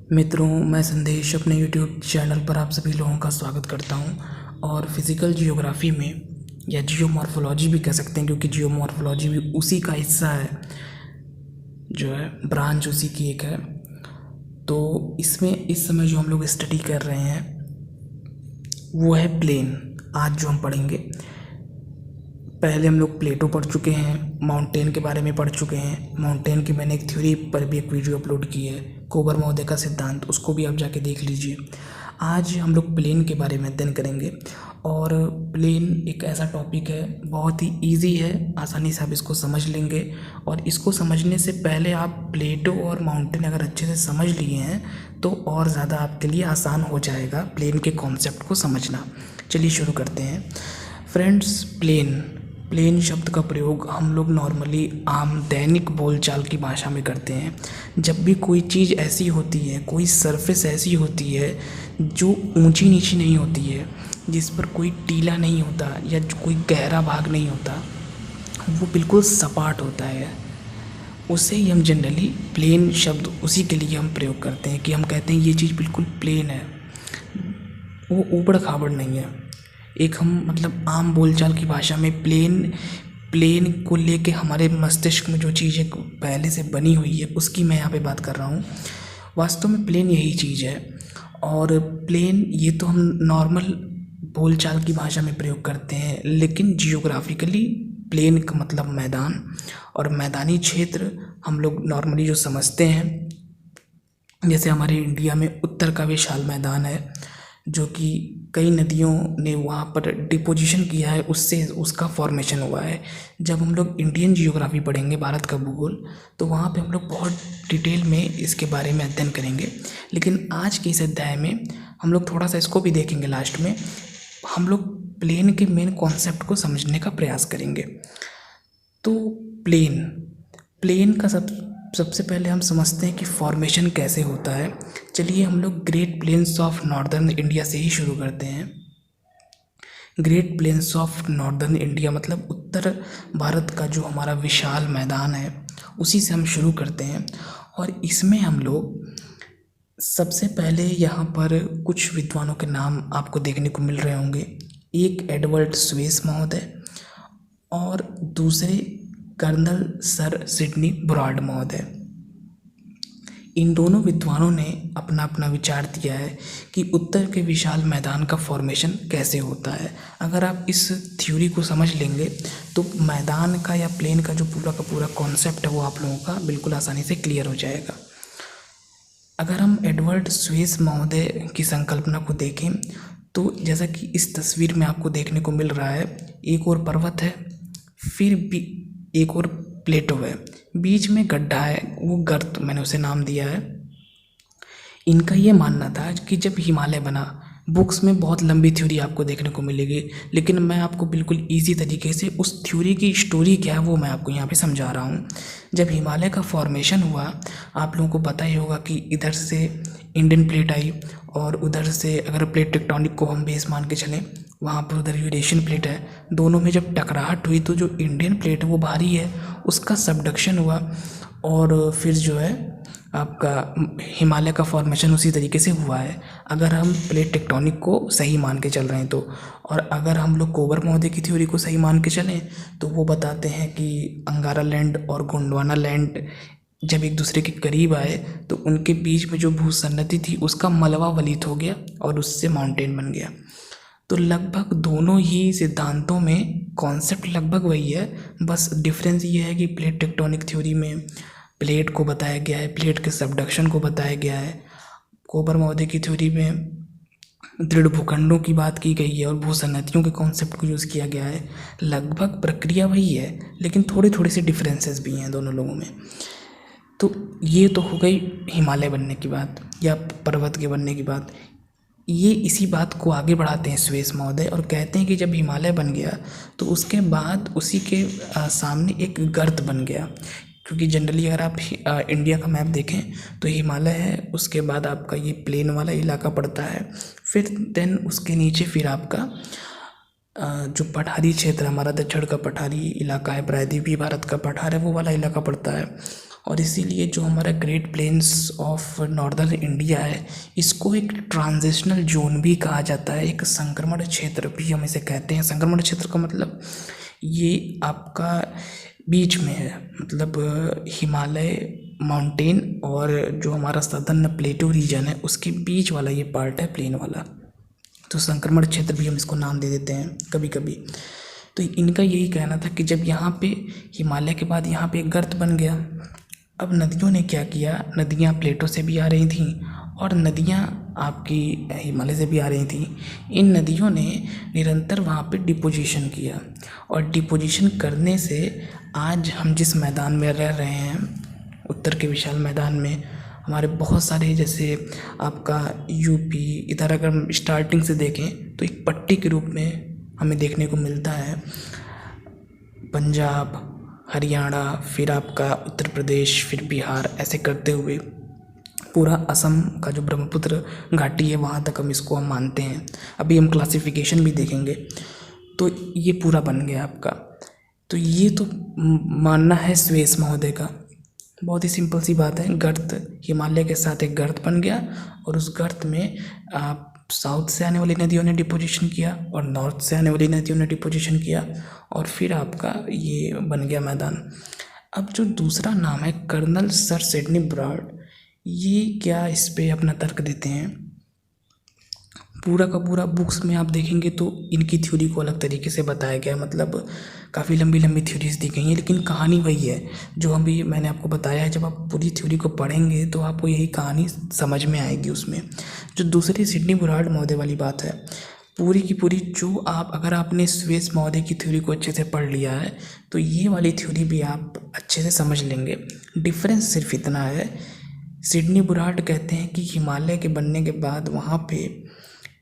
मित्रों, मैं संदेश अपने यूट्यूब चैनल पर आप सभी लोगों का स्वागत करता हूं। और फिज़िकल जियोग्राफी में या जियोमॉर्फोलॉजी भी कह सकते हैं, क्योंकि जियोमॉर्फोलॉजी भी उसी का हिस्सा है, जो है ब्रांच उसी की एक है। तो इसमें इस समय जो हम लोग स्टडी कर रहे हैं वो है प्लेन। आज जो हम पढ़ेंगे, पहले हम लोग प्लेटो पढ़ चुके हैं, माउंटेन के बारे में पढ़ चुके हैं। माउंटेन की मैंने एक थ्योरी पर भी एक वीडियो अपलोड की है, कोबर महोदय का सिद्धांत, उसको भी आप जाके देख लीजिए। आज हम लोग प्लेन के बारे में अध्ययन करेंगे। और प्लेन एक ऐसा टॉपिक है, बहुत ही इजी है, आसानी से आप इसको समझ लेंगे। और इसको समझने से पहले आप प्लेटो और माउंटेन अगर अच्छे से समझ लिए हैं तो और ज़्यादा आपके लिए आसान हो जाएगा प्लेन के कॉन्सेप्ट को समझना। चलिए शुरू करते हैं फ्रेंड्स। प्लेन शब्द का प्रयोग हम लोग नॉर्मली आम दैनिक बोलचाल की भाषा में करते हैं। जब भी कोई चीज़ ऐसी होती है, कोई सरफेस ऐसी होती है जो ऊंची नीची नहीं होती है, जिस पर कोई टीला नहीं होता या कोई गहरा भाग नहीं होता, वो बिल्कुल सपाट होता है, उसे ही हम जनरली प्लेन शब्द उसी के लिए हम प्रयोग करते हैं कि हम कहते हैं ये चीज़ बिल्कुल प्लेन है, वो ऊबड़ खाबड़ नहीं है। एक हम मतलब आम बोलचाल की भाषा में प्लेन को लेके हमारे मस्तिष्क में जो चीज़ें पहले से बनी हुई है उसकी मैं यहाँ पे बात कर रहा हूँ। वास्तव में प्लेन यही चीज़ है। और प्लेन ये तो हम नॉर्मल बोलचाल की भाषा में प्रयोग करते हैं, लेकिन जियोग्राफिकली प्लेन का मतलब मैदान। और मैदानी क्षेत्र हम लोग नॉर्मली जो समझते हैं, जैसे हमारे इंडिया में उत्तर का विशाल मैदान है, जो कि कई नदियों ने वहाँ पर डिपोजिशन किया है, उससे उसका फॉर्मेशन हुआ है। जब हम लोग इंडियन जियोग्राफी पढ़ेंगे, भारत का भूगोल, तो वहाँ पे हम लोग बहुत डिटेल में इसके बारे में अध्ययन करेंगे। लेकिन आज के इस अध्याय में हम लोग थोड़ा सा इसको भी देखेंगे। लास्ट में हम लोग प्लेन के मेन कॉन्सेप्ट को समझने का प्रयास करेंगे। तो प्लेन का सबसे पहले हम समझते हैं कि फॉर्मेशन कैसे होता है। चलिए हम लोग great plains of northern India से ही शुरू करते हैं। Great plains of northern India मतलब उत्तर भारत का जो हमारा विशाल मैदान है, उसी से हम शुरू करते हैं। और इसमें हम लोग सबसे पहले यहाँ पर कुछ विद्वानों के नाम आपको देखने को मिल रहे होंगे। एक एडवर्ड स्वेस महोदय और दूसरे कर्नल सर सिडनी ब्रॉड महोदय। इन दोनों विद्वानों ने अपना अपना विचार दिया है कि उत्तर के विशाल मैदान का फॉर्मेशन कैसे होता है। अगर आप इस थ्योरी को समझ लेंगे तो मैदान का या प्लेन का जो पूरा का पूरा कॉन्सेप्ट है वो आप लोगों का बिल्कुल आसानी से क्लियर हो जाएगा। अगर हम एडवर्ड स्वेस महोदय की संकल्पना को देखें तो जैसा कि इस तस्वीर में आपको देखने को मिल रहा है, एक और पर्वत है, फिर भी एक और प्लेटो है, बीच में गड्ढा है, वो गर्त मैंने उसे नाम दिया है। इनका ये मानना था कि जब हिमालय बना, बुक्स में बहुत लंबी थ्योरी आपको देखने को मिलेगी, लेकिन मैं आपको बिल्कुल इजी तरीके से उस थ्योरी की स्टोरी क्या है वो मैं आपको यहाँ पे समझा रहा हूँ। जब हिमालय का फॉर्मेशन हुआ, आप लोगों को पता ही होगा कि इधर से इंडियन प्लेट आई और उधर से अगर प्लेट टेक्टोनिक को हम बेस मान के चलें, वहाँ पर उधर यूरेशियन प्लेट है। दोनों में जब टकराहट हुई तो जो इंडियन प्लेट है वो भारी है, उसका सबडक्शन हुआ और फिर जो है आपका हिमालय का फॉर्मेशन उसी तरीके से हुआ है, अगर हम प्लेट टेक्टोनिक को सही मान के चल रहे हैं तो। और अगर हम लोग कोबर महोदय की थ्योरी को सही मान के चलें तो वो बताते हैं कि अंगारा लैंड और गोंडवाना लैंड जब एक दूसरे के करीब आए तो उनके बीच में जो भूसन्नति थी उसका मलबा वलित हो गया और उससे माउंटेन बन गया। तो लगभग दोनों ही सिद्धांतों में कॉन्सेप्ट लगभग वही है, बस डिफरेंस ये है कि प्लेट टेक्टोनिक थ्योरी में प्लेट को बताया गया है, प्लेट के सबडक्शन को बताया गया है। कोबर महोदय की थ्योरी में दृढ़ भूखंडों की बात की गई है और भूसन्नतियों के कॉन्सेप्ट को यूज़ किया गया है। लगभग प्रक्रिया वही है, लेकिन थोड़े थोड़े से डिफरेंसेस भी हैं दोनों लोगों में। तो ये तो हो गई हिमालय बनने की बात या पर्वत के बनने की बात। ये इसी बात को आगे बढ़ाते हैं स्वेस महोदय और कहते हैं कि जब हिमालय बन गया तो उसके बाद उसी के सामने एक गर्त बन गया, क्योंकि जनरली अगर आप इंडिया का मैप देखें तो हिमालय है, उसके बाद आपका ये प्लेन वाला इलाका पड़ता है, फिर देन उसके नीचे फिर आपका जो पठारी क्षेत्र हमारा दक्षिण का पठारी इलाका है, प्रायद्वीपीय भारत का पठार है, वो वाला इलाका पड़ता है। और इसीलिए जो हमारा great plains of northern India है, इसको एक ट्रांजिशनल जोन भी कहा जाता है, एक संक्रमण क्षेत्र भी हम इसे कहते हैं। संक्रमण क्षेत्र का मतलब ये आपका बीच में है, मतलब हिमालय माउंटेन और जो हमारा सदर्न प्लेटो रीजन है उसके बीच वाला ये पार्ट है, प्लेन वाला। तो संक्रमण क्षेत्र भी हम इसको नाम दे देते हैं कभी कभी। तो इनका यही कहना था कि जब यहाँ पे हिमालय के बाद यहाँ पे एक गर्त बन गया, अब नदियों ने क्या किया, नदियाँ प्लेटो से भी आ रही थीं और नदियाँ आपकी हिमालय से भी आ रही थीं। इन नदियों ने निरंतर वहाँ पे डिपोजिशन किया और डिपोजिशन करने से आज हम जिस मैदान में रह रहे हैं, उत्तर के विशाल मैदान में, हमारे बहुत सारे, जैसे आपका यूपी, इधर अगर हम स्टार्टिंग से देखें तो एक पट्टी के रूप में हमें देखने को मिलता है। पंजाब, हरियाणा, फिर आपका उत्तर प्रदेश, फिर बिहार, ऐसे करते हुए पूरा असम का जो ब्रह्मपुत्र घाटी है वहाँ तक हम इसको मानते हैं। अभी हम क्लासिफिकेशन भी देखेंगे। तो ये पूरा बन गया आपका। तो ये तो मानना है सुएज़ महोदय का। बहुत ही सिंपल सी बात है, गर्त, हिमालय के साथ एक गर्त बन गया और उस गर्त में आप साउथ से आने वाली नदियों ने डिपोजिशन किया और नॉर्थ से आने वाली नदियों ने डिपोजिशन किया और फिर आपका ये बन गया मैदान। अब जो दूसरा नाम है कर्नल सर सिडनी ब्राड, ये क्या इस पे अपना तर्क देते हैं। पूरा का पूरा बुक्स में आप देखेंगे तो इनकी थ्योरी को अलग तरीके से बताया गया है, मतलब काफ़ी लंबी लंबी थ्योरीज दी गई हैं, लेकिन कहानी वही है जो अभी मैंने आपको बताया है। जब आप पूरी थ्योरी को पढ़ेंगे तो आपको यही कहानी समझ में आएगी। उसमें जो दूसरी सिडनी ब्राड महोदय वाली बात है, पूरी की पूरी जो आप, अगर आपने सुएज़ महोदय की थ्योरी को अच्छे से पढ़ लिया है तो ये वाली थ्योरी भी आप अच्छे से समझ लेंगे। डिफरेंस सिर्फ इतना है, सिडनी ब्राड कहते हैं कि हिमालय के बनने के बाद वहाँ पे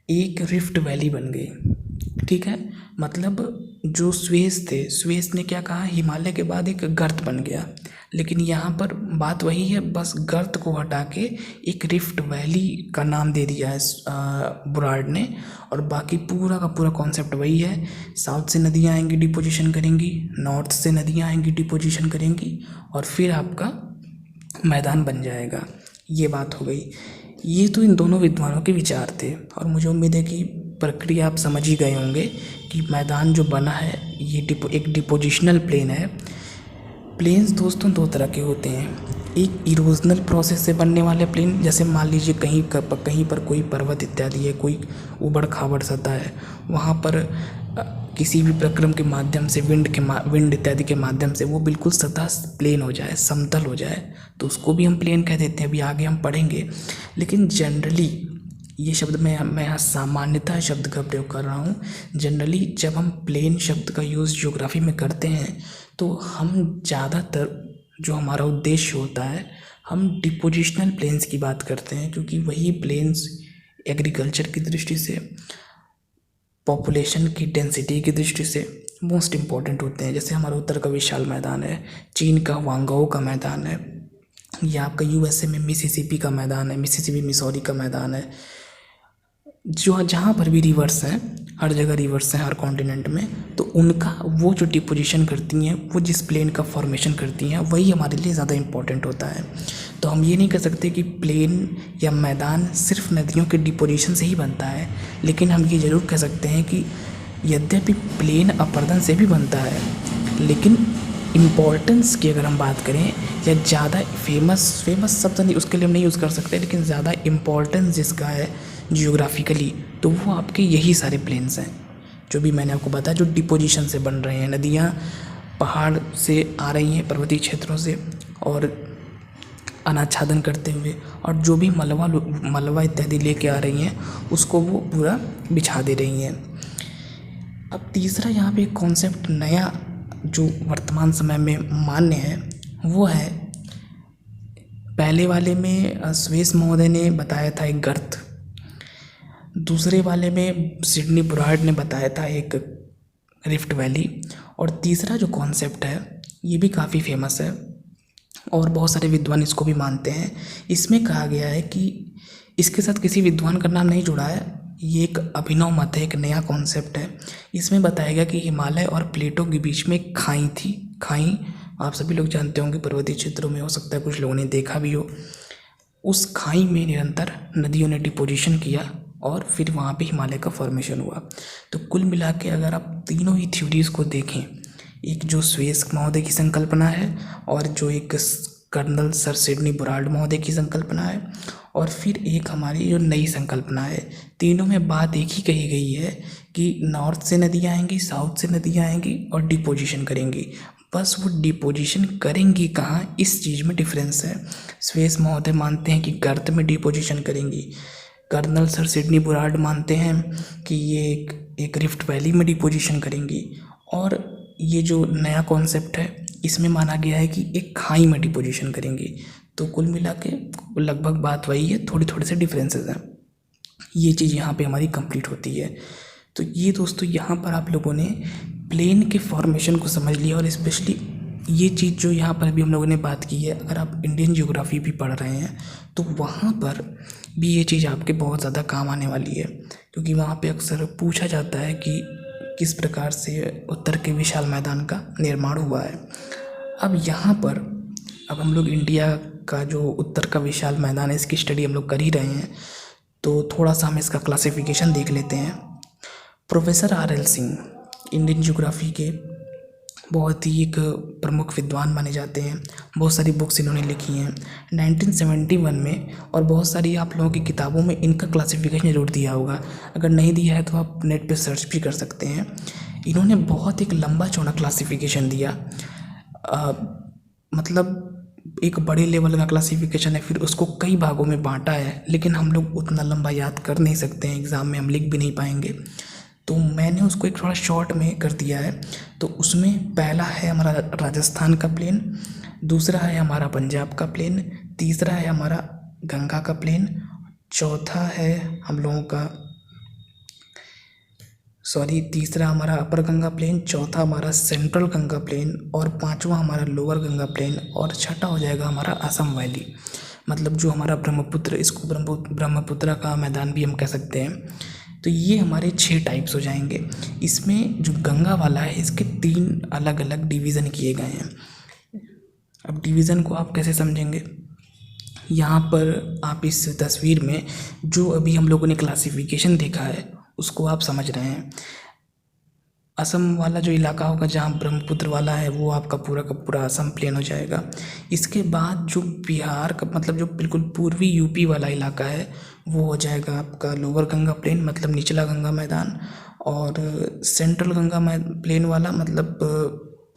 एक रिफ्ट वैली बन गई। ठीक है, मतलब जो सुएज़ थे, सुएज़ ने क्या कहा, हिमालय के बाद एक गर्त बन गया। लेकिन यहाँ पर बात वही है, बस गर्त को हटा के एक रिफ्ट वैली का नाम दे दिया है बुराड ने, और बाकी पूरा का पूरा कॉन्सेप्ट वही है। साउथ से नदियाँ आएंगी, डिपोजिशन करेंगी, नॉर्थ से नदियाँ आएंगी, डिपोजिशन करेंगी, और फिर आपका मैदान बन जाएगा। ये बात हो गई। ये तो इन दोनों विद्वानों के विचार थे और मुझे उम्मीद है कि प्रक्रिया आप समझ ही गए होंगे कि मैदान जो बना है ये एक डिपोजिशनल प्लेन है। प्लेन्स दोस्तों दो तरह के होते हैं, एक इरोजनल प्रोसेस से बनने वाले प्लेन, जैसे मान लीजिए कहीं पर कोई पर्वत इत्यादि है, कोई उबड़ खाबड़ सतह है, वहाँ पर किसी भी प्रक्रम के माध्यम से, विंड इत्यादि के माध्यम से वो बिल्कुल सतह प्लेन हो जाए, समतल हो जाए, तो उसको भी हम प्लेन कह देते हैं। अभी आगे हम पढ़ेंगे। लेकिन जनरली ये शब्द मैं यहाँ सामान्यतः शब्द का प्रयोग कर रहा हूँ। जनरली जब हम प्लेन शब्द का यूज़ ज्योग्राफी में करते हैं तो हम ज़्यादातर जो हमारा उद्देश्य होता है, हम डिपोजिशनल प्लेन्स की बात करते हैं, क्योंकि वही प्लेन्स एग्रीकल्चर की दृष्टि से, पॉपुलेशन की डेंसिटी की दृष्टि से मोस्ट इम्पॉर्टेंट होते हैं। जैसे हमारा उत्तर का विशाल मैदान है, चीन का वांगओ का मैदान है, या आपका यूएसए में मिसिसिपी का मैदान है, मिसिसिपी मिसौरी का मैदान है। जो जहाँ पर भी रिवर्स हैं, हर जगह रिवर्स हैं हर कॉन्टिनेंट में, तो उनका वो जो डिपोजिशन करती हैं, वो जिस प्लेन का फॉर्मेशन करती हैं, वही हमारे लिए ज़्यादा इम्पोर्टेंट होता है। तो हम ये नहीं कह सकते कि प्लेन या मैदान सिर्फ नदियों के डिपोजिशन से ही बनता है, लेकिन हम ये ज़रूर कह सकते हैं कि यद्यपि प्लेन अपरदन से भी बनता है, लेकिन इम्पोर्टेंस की अगर हम बात करें, या ज़्यादा फेमस शब्द नहीं, उसके लिए हम नहीं यूज़ कर सकते, लेकिन ज़्यादा इम्पोर्टेंस जिसका है जियोग्राफिकली, तो वो आपके यही सारे प्लेन्स हैं जो भी मैंने आपको बताया, जो डिपोजिशन से बन रहे हैं। नदियाँ पहाड़ से आ रही हैं, पर्वतीय क्षेत्रों से, और अनाच्छादन करते हुए, और जो भी मलबा इत्यादि लेके आ रही हैं उसको वो पूरा बिछा दे रही हैं। अब तीसरा यहाँ पे एक कॉन्सेप्ट नया जो वर्तमान समय में मान्य है, वो है, पहले वाले में सुएज़ महोदय ने बताया था एक गर्त, दूसरे वाले में सिडनी ब्राड ने बताया था एक रिफ्ट वैली, और तीसरा जो कॉन्सेप्ट है ये भी काफ़ी फेमस है और बहुत सारे विद्वान इसको भी मानते हैं। इसमें कहा गया है कि इसके साथ किसी विद्वान का नाम नहीं जुड़ा है, ये एक अभिनव मत है, एक नया कॉन्सेप्ट है। इसमें बताया गया कि हिमालय और प्लेटो के बीच में एक खाई थी, खाई आप सभी लोग जानते होंगे पर्वतीय क्षेत्रों में, हो सकता है कुछ लोगों ने देखा भी हो, उस खाई में निरंतर नदियों ने डिपोजिशन किया और फिर वहाँ पे हिमालय का फॉर्मेशन हुआ। तो कुल मिला के अगर आप तीनों ही थ्योरीज को देखें, एक जो स्वेस महोदय की संकल्पना है और जो एक कर्नल सर सिडनी बराड महोदय की संकल्पना है और फिर एक हमारी जो नई संकल्पना है, तीनों में बात एक ही कही गई है कि नॉर्थ से नदियाँ आएंगी, साउथ से नदियाँ आएंगी और डिपोजिशन करेंगी। बस वो डिपोजिशन करेंगी कहाँ, इस चीज़ में डिफरेंस है। स्वेस महोदय मानते हैं कि गर्त में डिपोजिशन करेंगी, कर्नल सर सिडनी बराड मानते हैं कि ये एक रिफ्ट वैली में डिपोजिशन करेंगी, और ये जो नया कॉन्सेप्ट है इसमें माना गया है कि एक खाई में डिपोजिशन करेंगी। तो कुल मिला के लगभग बात वही है, थोड़े थोड़े से डिफरेंसेस हैं। ये चीज़ यहाँ पे हमारी कंप्लीट होती है। तो ये दोस्तों यहाँ पर आप लोगों ने प्लेन के फॉर्मेशन को समझ लिया, और स्पेशली ये चीज़ जो यहाँ पर अभी हम लोगों ने बात की है, अगर आप इंडियन ज्योग्राफी भी पढ़ रहे हैं तो वहाँ पर भी ये चीज़ आपके बहुत ज़्यादा काम आने वाली है, क्योंकि वहाँ पे अक्सर पूछा जाता है कि किस प्रकार से उत्तर के विशाल मैदान का निर्माण हुआ है। अब यहाँ पर अब हम लोग इंडिया का जो उत्तर का विशाल मैदान है, इसकी स्टडी हम लोग कर ही रहे हैं, तो थोड़ा सा हम इसका क्लासिफिकेशन देख लेते हैं। Professor R.L. Singh Indian geography के बहुत ही एक प्रमुख विद्वान माने जाते हैं। बहुत सारी बुक्स इन्होंने लिखी हैं 1971 में, और बहुत सारी आप लोगों की किताबों में इनका क्लासिफिकेशन जरूर दिया होगा। अगर नहीं दिया है तो आप नेट पे सर्च भी कर सकते हैं। इन्होंने बहुत एक लंबा चौड़ा क्लासिफिकेशन दिया, मतलब एक बड़े लेवल का क्लासिफिकेशन है, फिर उसको कई भागों में बांटा है, लेकिन हम लोग उतना लंबा याद कर नहीं सकते हैं, एग्ज़ाम में हम लिख भी नहीं पाएंगे, तो मैंने उसको एक थोड़ा शॉर्ट में कर दिया है। तो उसमें पहला है हमारा राजस्थान का प्लेन, दूसरा है हमारा पंजाब का प्लेन, तीसरा है हमारा गंगा का प्लेन, चौथा है हम लोगों का तीसरा हमारा अपर गंगा प्लेन, चौथा हमारा सेंट्रल गंगा प्लेन, और पांचवा हमारा लोअर गंगा प्लेन, और छठा हो जाएगा हमारा असम वैली, मतलब जो हमारा ब्रह्मपुत्र, इसको ब्रह्मपुत्र का मैदान भी हम कह सकते हैं। तो ये हमारे 6 टाइप्स हो जाएंगे। इसमें जो गंगा वाला है इसके 3 अलग अलग डिवीज़न किए गए हैं। अब डिवीज़न को आप कैसे समझेंगे, यहाँ पर आप इस तस्वीर में जो अभी हम लोगों ने क्लासिफिकेशन देखा है उसको आप समझ रहे हैं। असम वाला जो इलाका होगा जहाँ ब्रह्मपुत्र वाला है वो आपका पूरा का पूरा असम प्लेन हो जाएगा। इसके बाद जो बिहार का, मतलब जो बिल्कुल पूर्वी यूपी वाला इलाका है वो हो जाएगा आपका लोअर गंगा प्लेन, मतलब निचला गंगा मैदान, और सेंट्रल गंगा प्लेन वाला मतलब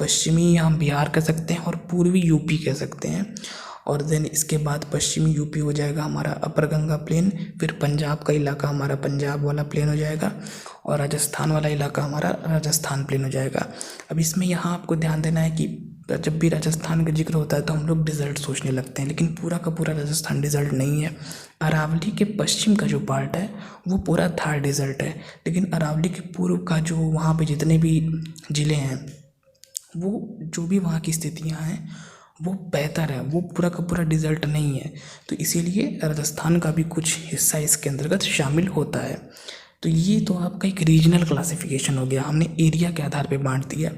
पश्चिमी हम बिहार कह सकते हैं और पूर्वी यूपी कह सकते हैं। और देन इसके बाद पश्चिमी यूपी हो जाएगा हमारा अपर गंगा प्लेन, फिर पंजाब का इलाका हमारा पंजाब वाला प्लेन हो जाएगा, और राजस्थान वाला इलाका हमारा राजस्थान प्लेन हो जाएगा। अब इसमें यहाँ आपको ध्यान देना है कि जब भी राजस्थान का जिक्र होता है तो हम लोग डिज़र्ट सोचने लगते हैं, लेकिन पूरा का पूरा राजस्थान डिज़र्ट नहीं है। अरावली के पश्चिम का जो पार्ट है वो पूरा थार डिज़र्ट है, लेकिन अरावली के पूर्व का जो वहाँ पे जितने भी ज़िले हैं, वो जो भी वहाँ की स्थितियाँ हैं वो बेहतर है, वो पूरा का पूरा डिज़र्ट नहीं है। तो इसीलिए राजस्थान का भी कुछ हिस्सा इसके अंतर्गत शामिल होता है। तो ये तो आपका एक रीजनल क्लासिफिकेशन हो गया, हमने एरिया के आधार पे बांट दिया।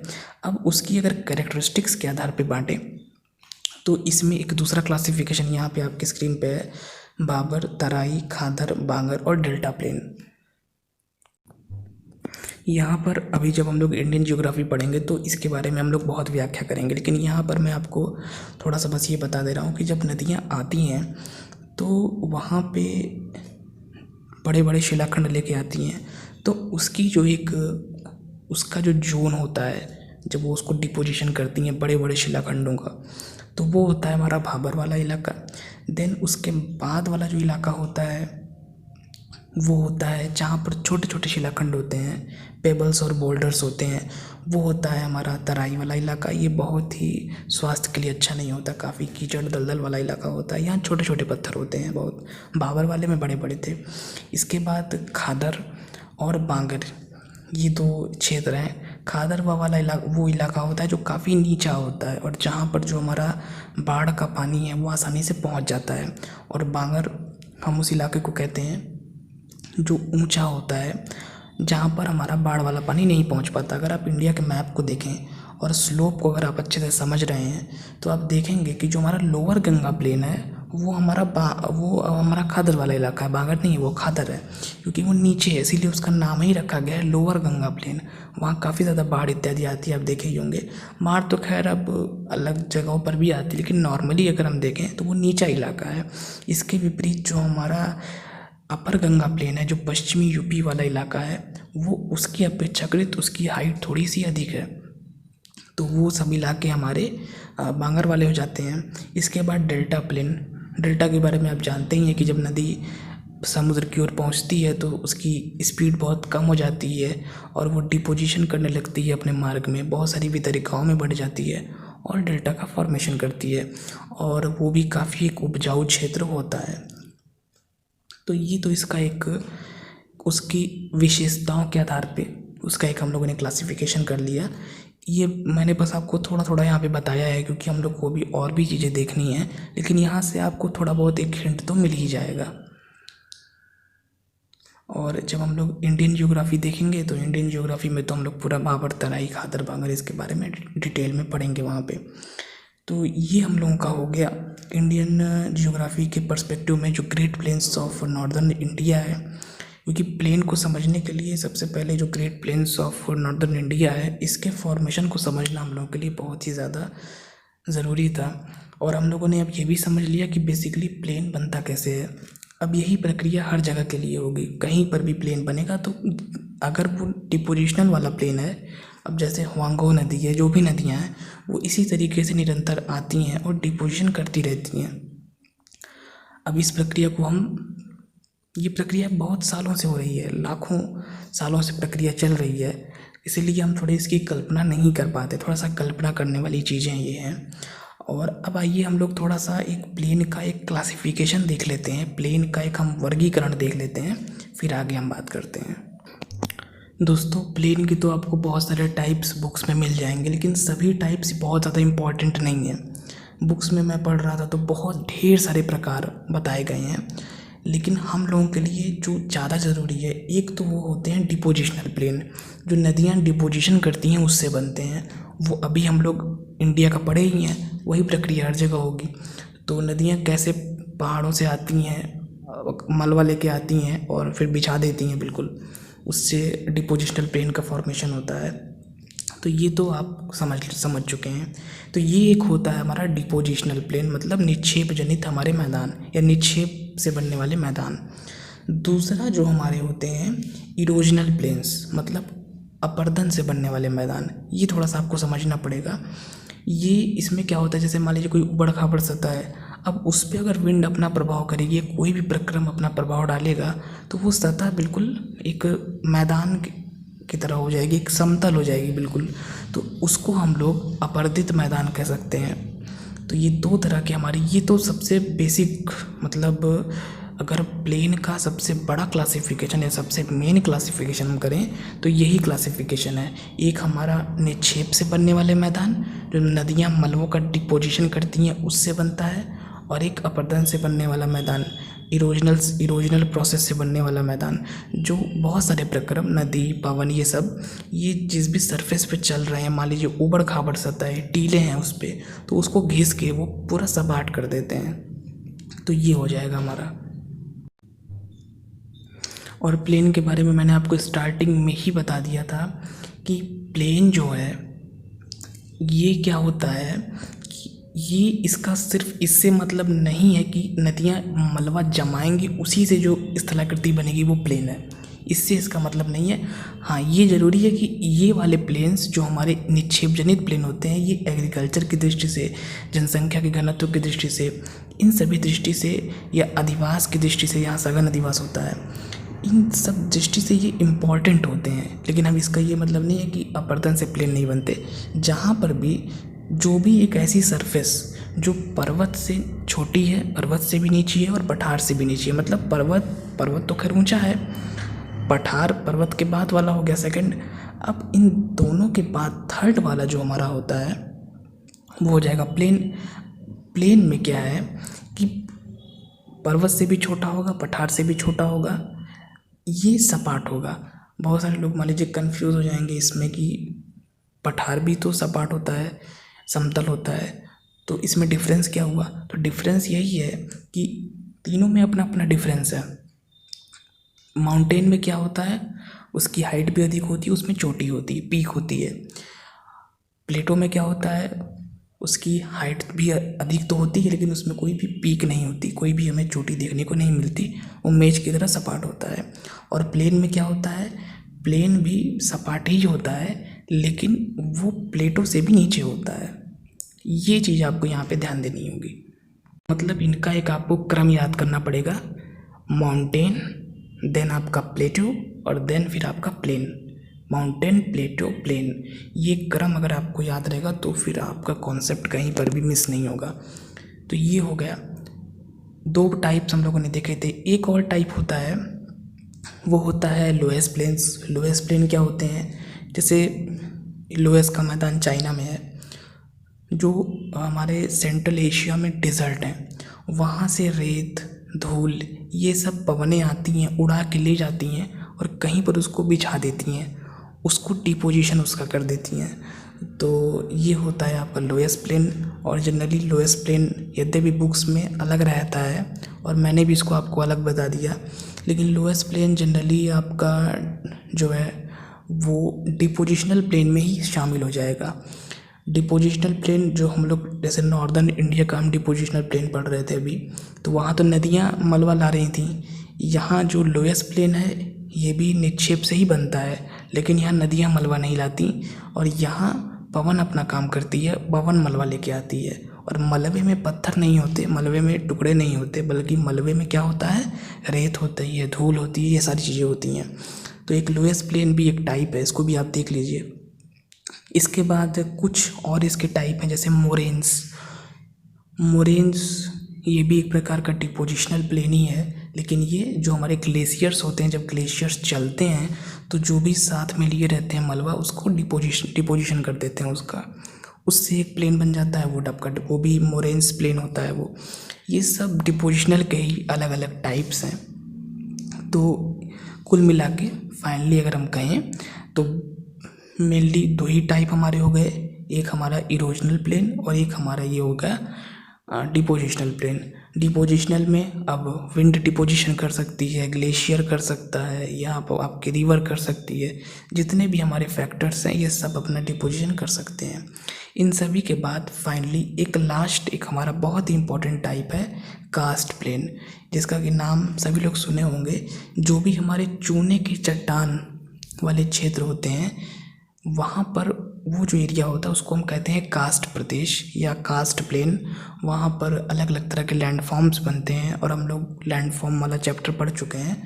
अब उसकी अगर कैरेक्टरिस्टिक्स के आधार पे बांटें तो इसमें एक दूसरा क्लासिफिकेशन यहाँ पे आपकी स्क्रीन पे है, बाबर, तराई, खादर, बांगर और डेल्टा प्लेन। यहाँ पर अभी जब हम लोग इंडियन ज्योग्राफी पढ़ेंगे तो इसके बारे में हम लोग बहुत व्याख्या करेंगे, लेकिन यहाँ पर मैं आपको थोड़ा सा बस ये बता दे रहा हूँ कि जब नदियाँ आती हैं तो वहाँ पे बड़े बड़े शिलाखंड लेके आती हैं, तो उसकी जो एक उसका जो जोन होता है, जब वो उसको डिपोजिशन करती हैं बड़े बड़े शिलाखंडों का, तो वो होता है हमारा भाबर वाला इलाका। देन उसके बाद वाला जो इलाका होता है वो होता है जहाँ पर छोटे छोटे शिलाखंड होते हैं, पेबल्स और बोल्डर्स होते हैं, वो होता है हमारा तराई वाला इलाका। ये बहुत ही स्वास्थ्य के लिए अच्छा नहीं होता, काफ़ी कीचड़ दलदल वाला इलाका होता है, यहाँ छोटे छोटे पत्थर होते हैं बहुत, बाबर वाले में बड़े बड़े थे। इसके बाद खादर और बांगर, ये 2 क्षेत्र हैं। खादर वाला वो इलाका होता है जो काफ़ी नीचा होता है और जहाँ पर जो हमारा बाढ़ का पानी है वो आसानी से पहुँच जाता है, और बांगर हम उस इलाके को कहते हैं जो ऊंचा होता है, जहाँ पर हमारा बाढ़ वाला पानी नहीं पहुँच पाता। अगर आप इंडिया के मैप को देखें और स्लोप को अगर आप अच्छे से समझ रहे हैं तो आप देखेंगे कि जो हमारा लोअर गंगा प्लेन है वो हमारा खादर वाला इलाका है, बांगर नहीं है, वो खादर है, क्योंकि वो नीचे है इसीलिए उसका नाम ही रखा गया है लोअर गंगा प्लेन। वहाँ काफ़ी ज़्यादा बाढ़ इत्यादि आती है, आप देखे ही होंगे। बाढ़ तो खैर अब अलग जगहों पर भी आती है, लेकिन नॉर्मली अगर हम देखें तो वो नीचा इलाका है। इसके विपरीत जो हमारा अपर गंगा प्लेन है, जो पश्चिमी यूपी वाला इलाका है, वो उसकी अपेक्षाकृत उसकी हाइट थोड़ी सी अधिक है, तो वो सब इलाके हमारे बांगर वाले हो जाते हैं। इसके बाद डेल्टा प्लेन, डेल्टा के बारे में आप जानते ही हैं कि जब नदी समुद्र की ओर पहुंचती है तो उसकी स्पीड बहुत कम हो जाती है और वो डिपोजिशन करने लगती है अपने मार्ग में, बहुत सारी वितरिकाओं में बढ़ जाती है और डेल्टा का फॉर्मेशन करती है, और वो भी काफ़ी एक उपजाऊ क्षेत्र होता है। तो ये तो इसका एक उसकी विशेषताओं के आधार पे उसका एक हम लोगों ने क्लासिफिकेशन कर लिया। ये मैंने बस आपको थोड़ा थोड़ा यहाँ पे बताया है क्योंकि हम लोग को भी और भी चीज़ें देखनी है, लेकिन यहाँ से आपको थोड़ा बहुत एक हिंट तो मिल ही जाएगा। और जब हम लोग इंडियन ज्योग्राफी देखेंगे तो इंडियन ज्योग्राफी में तो हम लोग पूरा बाबर, तराई, खादर, बांगर इसके बारे में डिटेल में पढ़ेंगे वहाँ पे। तो ये हम लोगों का हो गया इंडियन ज्योग्राफी के पर्सपेक्टिव में जो great plains of northern India है, क्योंकि प्लेन को समझने के लिए सबसे पहले जो great plains of northern India है इसके फॉर्मेशन को समझना हम लोगों के लिए बहुत ही ज़्यादा ज़रूरी था। और हम लोगों ने अब ये भी समझ लिया कि बेसिकली प्लेन बनता कैसे है। अब यही प्रक्रिया हर जगह के लिए होगी, कहीं पर भी प्लेन बनेगा तो अगर वो डिपोजिशनल वाला प्लेन है, अब जैसे हुआंगो नदी है, जो भी नदियाँ हैं वो इसी तरीके से निरंतर आती हैं और डिपोजिशन करती रहती हैं। अब इस प्रक्रिया को ये प्रक्रिया बहुत सालों से हो रही है, लाखों सालों से प्रक्रिया चल रही है, इसीलिए हम थोड़ी इसकी कल्पना नहीं कर पाते, थोड़ा सा कल्पना करने वाली चीज़ें ये हैं। और अब आइए हम लोग थोड़ा सा एक प्लेन का एक क्लासिफिकेशन देख लेते हैं, प्लेन का एक हम वर्गीकरण देख लेते हैं, फिर आगे हम बात करते हैं। दोस्तों प्लेन की तो आपको बहुत सारे टाइप्स बुक्स में मिल जाएंगे, लेकिन सभी टाइप्स बहुत ज़्यादा इम्पॉर्टेंट नहीं है। बुक्स में मैं पढ़ रहा था तो बहुत ढेर सारे प्रकार बताए गए हैं, लेकिन हम लोगों के लिए जो ज़्यादा ज़रूरी है एक तो वो होते हैं डिपोजिशनल प्लेन, जो नदियाँ डिपोजिशन करती हैं उससे बनते हैं। वो अभी हम लोग इंडिया का पढ़े ही हैं, वही प्रक्रिया हर जगह होगी। तो नदियाँ कैसे पहाड़ों से आती हैं, मलबा लेके आती हैं और फिर बिछा देती हैं, बिल्कुल उससे डिपोजिशनल प्लेन का फॉर्मेशन होता है। तो ये तो आप समझ चुके हैं। तो ये एक होता है हमारा डिपोजिशनल प्लेन, मतलब निक्षेप जनित हमारे मैदान या निक्षेप से बनने वाले मैदान। दूसरा जो हमारे होते हैं इरोजनल प्लेन्स, मतलब अपरदन से बनने वाले मैदान। ये थोड़ा सा आपको समझना पड़ेगा। ये इसमें क्या होता है, जैसे मान लीजिए कोई उबड़ खाबड़ सतह है, अब उस पर अगर विंड अपना प्रभाव करेगी, कोई भी प्रक्रम अपना प्रभाव डालेगा तो वो सतह बिल्कुल एक मैदान की तरह हो जाएगी, एक समतल हो जाएगी बिल्कुल। तो उसको हम लोग अपर्दित मैदान कह सकते हैं। तो ये दो तरह के हमारी, ये तो सबसे बेसिक, मतलब अगर प्लेन का सबसे बड़ा क्लासिफिकेशन या सबसे मेन क्लासिफिकेशन हम करें तो यही क्लासिफिकेशन है। एक हमारा निक्षेप से बनने वाले मैदान, जो नदियाँ मलबों का डिपोजिशन करती हैं उससे बनता है, और एक अपरदन से बनने वाला मैदान, इरोजनल प्रोसेस से बनने वाला मैदान, जो बहुत सारे प्रक्रम, नदी, पवन, ये जिस भी सरफेस पे चल रहे हैं, मान लीजिए ऊबड़ खाबड़ सतह है, टीले हैं उस पर, तो उसको घिस के वो पूरा सपाट कर देते हैं। तो ये हो जाएगा हमारा। और प्लेन के बारे में मैंने आपको स्टार्टिंग में ही बता दिया था कि प्लेन जो है ये क्या होता है, ये इसका सिर्फ इससे मतलब नहीं है कि नदियाँ मलबा जमाएंगी उसी से जो स्थलाकृति बनेगी वो प्लेन है, इससे इसका मतलब नहीं है। हाँ, ये ज़रूरी है कि ये वाले प्लेन्स जो हमारे निक्षेप जनित प्लेन होते हैं, ये एग्रीकल्चर की दृष्टि से, जनसंख्या के घनत्व की दृष्टि से, इन सभी दृष्टि से, या अधिवास की दृष्टि से, यहाँ सघन अधिवास होता है, इन सब दृष्टि से ये इम्पॉर्टेंट होते हैं। लेकिन अब इसका ये मतलब नहीं है कि अपरदन से प्लेन नहीं बनते। जहाँ पर भी जो भी एक ऐसी सरफेस जो पर्वत से छोटी है, पर्वत से भी नीची है और पठार से भी नीची है, मतलब पर्वत तो खैर ऊंचा है, पठार पर्वत के बाद वाला हो गया सेकंड, अब इन दोनों के बाद थर्ड वाला जो हमारा होता है वो हो जाएगा प्लेन। प्लेन में क्या है कि पर्वत से भी छोटा होगा, पठार से भी छोटा होगा, ये सपाट होगा। बहुत सारे लोग मान लीजिए कन्फ्यूज़ हो जाएंगे इसमें कि पठार भी तो सपाट होता है, समतल होता है। तो इसमें डिफरेंस क्या हुआ? तो डिफरेंस यही है कि तीनों में अपना अपना डिफरेंस है। माउंटेन में क्या होता है, उसकी हाइट भी अधिक होती है, उसमें चोटी होती है, पीक होती है। प्लेटो में क्या होता है, उसकी हाइट भी अधिक तो होती है लेकिन उसमें कोई भी पीक नहीं होती, कोई भी हमें चोटी देखने को नहीं मिलती, वो मेज की तरह सपाट होता है। और प्लेन में क्या होता है, प्लेन भी सपाट ही होता है लेकिन वो प्लेटो से भी नीचे होता है। ये चीज़ आपको यहाँ पे ध्यान देनी होगी। मतलब इनका एक आपको क्रम याद करना पड़ेगा, माउंटेन, देन आपका प्लेटो और देन फिर आपका प्लेन। माउंटेन, प्लेटो, प्लेन, ये क्रम अगर आपको याद रहेगा तो फिर आपका कॉन्सेप्ट कहीं पर भी मिस नहीं होगा। तो ये हो गया, दो टाइप्स हम लोगों ने देखे थे। एक और टाइप होता है, वो होता है लोएस प्लेन्स। लोएस प्लेन क्या होते हैं, जैसे लोएस का मैदान चाइना में है, जो हमारे सेंट्रल एशिया में डिज़र्ट है, वहाँ से रेत, धूल, ये सब पवनें आती हैं, उड़ा के ले जाती हैं और कहीं पर उसको बिछा देती हैं, उसको डिपोजिशन उसका कर देती हैं। तो ये होता है आपका लोएस प्लेन। और जनरली लोएस प्लेन यद्यपि बुक्स में अलग रहता है और मैंने भी इसको आपको अलग बता दिया, लेकिन लोएस प्लेन जनरली आपका जो है वो डिपोजिशनल प्लेन में ही शामिल हो जाएगा। डिपोजिशनल प्लेन जो हम लोग जैसे नॉर्दर्न इंडिया का हम डिपोजिशनल प्लेन पढ़ रहे थे अभी, तो वहाँ तो नदियाँ मलबा ला रही थी। यहाँ जो लोएस प्लेन है ये भी निक्षेप से ही बनता है, लेकिन यहाँ नदियाँ मलबा नहीं लाती और यहाँ पवन अपना काम करती है, पवन मलबा लेके आती है। और मलबे में पत्थर नहीं होते, मलबे में टुकड़े नहीं होते, बल्कि मलबे में क्या होता है, रेत होती है, धूल होती है, ये सारी चीज़ें होती हैं। तो एक लोएस प्लेन भी एक टाइप है, इसको भी आप देख लीजिए। इसके बाद कुछ और इसके टाइप हैं, जैसे मोरेन्स। मोरेन्स ये भी एक प्रकार का डिपोजिशनल प्लेन ही है, लेकिन ये जो हमारे ग्लेशियर्स होते हैं, जब ग्लेशियर्स चलते हैं तो जो भी साथ में लिए रहते हैं मलबा, उसको डिपोजिशन कर देते हैं उसका, उससे एक प्लेन बन जाता है, वो डबका, वो भी मोरेन्स प्लेन होता है वो। ये सब डिपोजिशनल के ही अलग अलग टाइप्स हैं। तो कुल मिला के फाइनली अगर हम कहें तो मेनली दो ही टाइप हमारे हो गए, एक हमारा इरोजनल प्लेन और एक हमारा ये हो गया डिपोजिशनल प्लेन। डिपोजिशनल में अब विंड डिपोजिशन कर सकती है, ग्लेशियर कर सकता है, या आपकी रिवर कर सकती है, जितने भी हमारे फैक्टर्स हैं ये सब अपना डिपोजिशन कर सकते हैं। इन सभी के बाद फाइनली एक लास्ट, एक हमारा बहुत ही इंपॉर्टेंट टाइप है कास्ट प्लेन, जिसका कि नाम सभी लोग सुने होंगे। जो भी हमारे चूने की चट्टान वाले क्षेत्र होते हैं, वहाँ पर वो जो एरिया होता है उसको हम कहते हैं कास्ट प्रदेश या कास्ट प्लेन। वहाँ पर अलग अलग तरह के लैंडफॉर्म्स बनते हैं और हम लोग लैंडफॉर्म वाला चैप्टर पढ़ चुके हैं।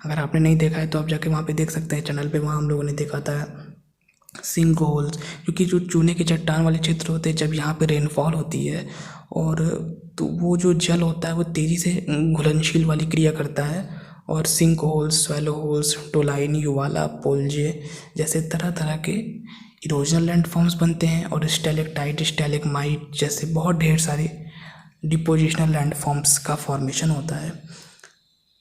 अगर आपने नहीं देखा है तो आप जाके वहाँ पे देख सकते हैं, चैनल पे, वहाँ हम लोगों ने देखा था सिंक होल्स। क्योंकि जो चूने के चट्टान वाले क्षेत्र होते हैं, जब यहाँ पे रेनफॉल होती है और तो वो जो जल होता है वो तेज़ी से घुलनशील वाली क्रिया करता है, और सिंक होल्स, स्वेलो होल्स, टोलाइन, युवाला, पोल्जे जैसे तरह तरह के इरोजनल लैंडफॉर्म्स बनते हैं, और स्टैलेक्टाइट, स्टैलेग्माइट जैसे बहुत ढेर सारे डिपोजिशनल लैंडफॉर्म्स का फॉर्मेशन होता है।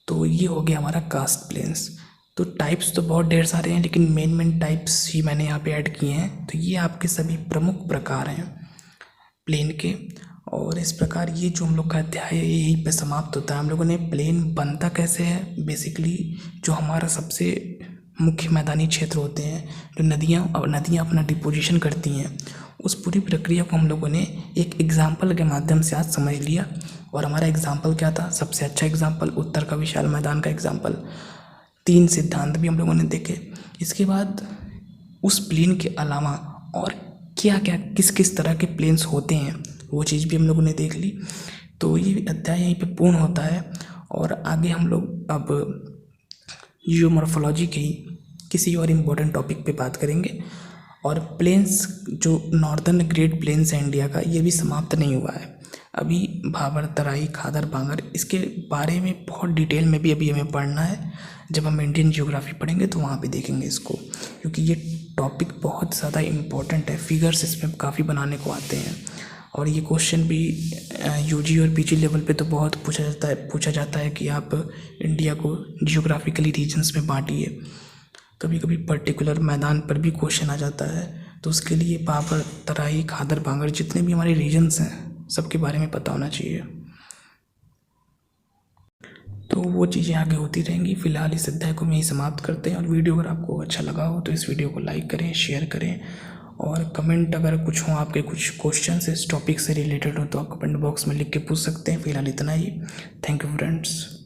तो ये हो गया हमारा कास्ट प्लेन्स। तो टाइप्स तो बहुत ढेर सारे हैं, लेकिन मेन टाइप्स ही मैंने यहाँ पे ऐड किए हैं। तो ये आपके सभी प्रमुख प्रकार हैं प्लेन के। और इस प्रकार ये जो हम लोग का अध्याय है यहीं पे समाप्त होता है। हम लोगों ने प्लेन बनता कैसे है, बेसिकली जो हमारा सबसे मुख्य मैदानी क्षेत्र होते हैं, जो नदियाँ अपना डिपोजिशन करती हैं, उस पूरी प्रक्रिया को हम लोगों ने एक एग्जाम्पल के माध्यम से आज समझ लिया। और हमारा एग्जाम्पल क्या था, सबसे अच्छा एग्जाम्पल उत्तर का विशाल मैदान का एग्जाम्पल। 3 सिद्धांत भी हम लोगों ने देखे। इसके बाद उस प्लेन के अलावा और क्या क्या किस किस तरह के प्लेन्स होते हैं वो चीज़ भी हम लोगों ने देख ली। तो ये अध्याय यहीं पे पूर्ण होता है और आगे हम लोग अब जियोमॉर्फोलॉजी के ही किसी और इम्पोर्टेंट टॉपिक पे बात करेंगे। और प्लेन्स, जो नॉर्दर्न ग्रेट प्लेन्स है इंडिया का, ये भी समाप्त नहीं हुआ है अभी। भाबर, तराई, खादर, बांगर, इसके बारे में बहुत डिटेल में भी अभी हमें पढ़ना है। जब हम इंडियन जियोग्राफी पढ़ेंगे तो वहाँ पे देखेंगे इसको, क्योंकि ये टॉपिक बहुत ज़्यादा इम्पोर्टेंट है। फिगर्स इसमें काफ़ी बनाने को आते हैं और ये क्वेश्चन भी यूजी और पीजी लेवल पे तो बहुत पूछा जाता है कि आप इंडिया को जियोग्राफिकली रीजन्स में बांटिए। कभी कभी पर्टिकुलर मैदान पर भी क्वेश्चन आ जाता है। तो उसके लिए पापड़, तराई, खादर, भांगड़ जितने भी हमारे रीजन्स हैं सबके बारे में पता होना चाहिए। तो वो चीज़ें आगे होती रहेंगी। फिलहाल इस अध्याय को मैं ही समाप्त करते हैं। और वीडियो अगर आपको अच्छा लगा हो तो इस वीडियो को लाइक करें, शेयर करें और कमेंट अगर कुछ हो, आपके कुछ क्वेश्चन इस टॉपिक से रिलेटेड हो तो आप कमेंट बॉक्स में लिख के पूछ सकते हैं। फिलहाल इतना ही। Thank you friends.